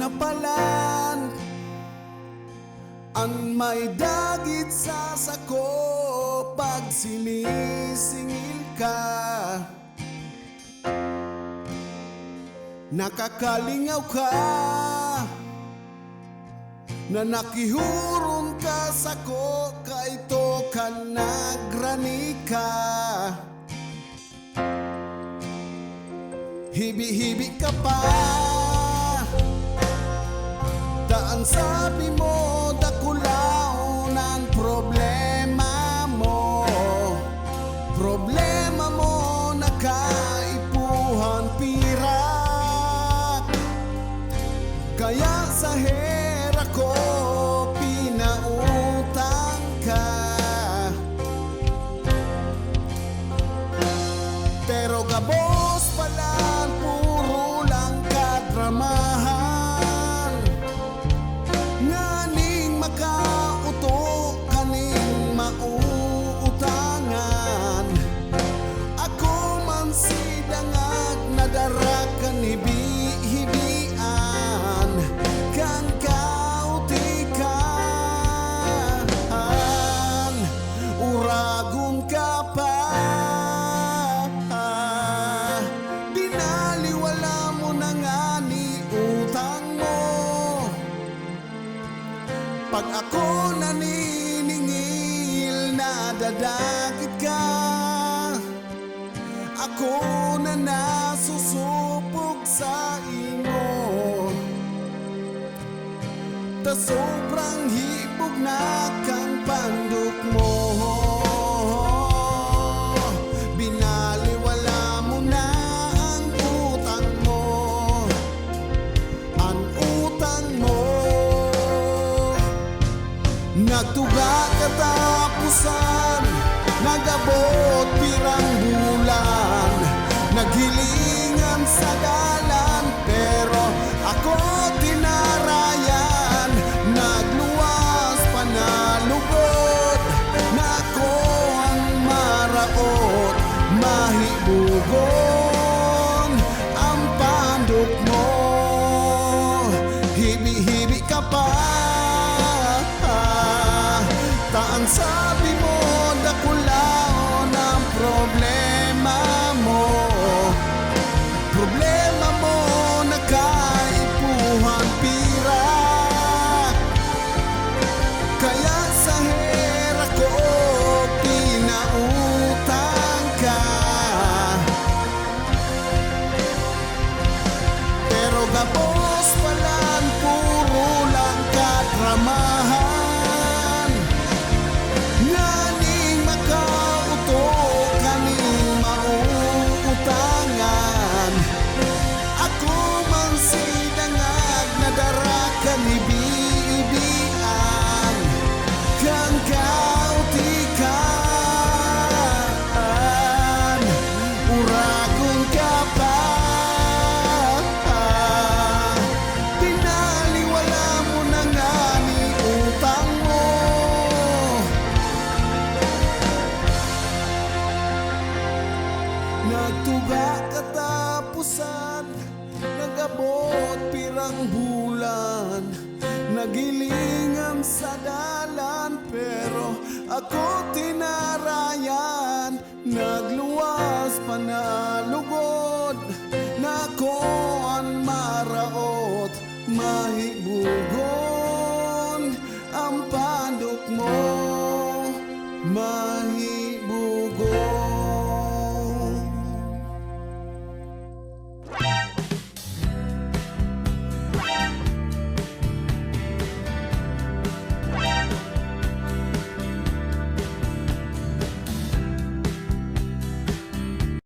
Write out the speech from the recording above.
napalan ang may dagit sa sako pag sinisingil ka. Nakakalingaw ka na nakihuron ka sako kaito ka nagrani ka. Hibi-hibi ka pa, daan sabi mo dakulaon ang problema mo. Problema mo nakaipuhan pirak, kaya sa hera ko pinautang ka. Pero gabos pala puro lang kadramahan, nganing makauto kaning mauutangan. Ako man si dangag nadarakan hibi-hibian kang kautikan. Uragon ka pa, pag ako naniningil nadadagit ka. Ako na nasusupog sa imo, ta sobrang hibog na kang pandok mo. Binaliwala mo na ang utang mo, ang utang mo. Nagtuga katapusan, nagabot pirang bulan, naghilingan sa dalan, pero ako tinarayan. Nagluwas panalugod, na ako ang maraot, mahibugon ang pandok mo. Hibi-hibi ka pa, ang sabi mo dakulaon ang problema mo. Problema mo nakaipuhan pirak, kaya sa hera ko pinautang ka. Pero gabos palan puro lang kadramahan, kanibibian kang kautikan. Uragon ka pa, pinaliwala mo na nga ni utang mo. Nagtuga katapusan, nagabot pirang bulan, nagilingan sa dalan, pero ako tinarayan. Nagluwas panalugod, na ako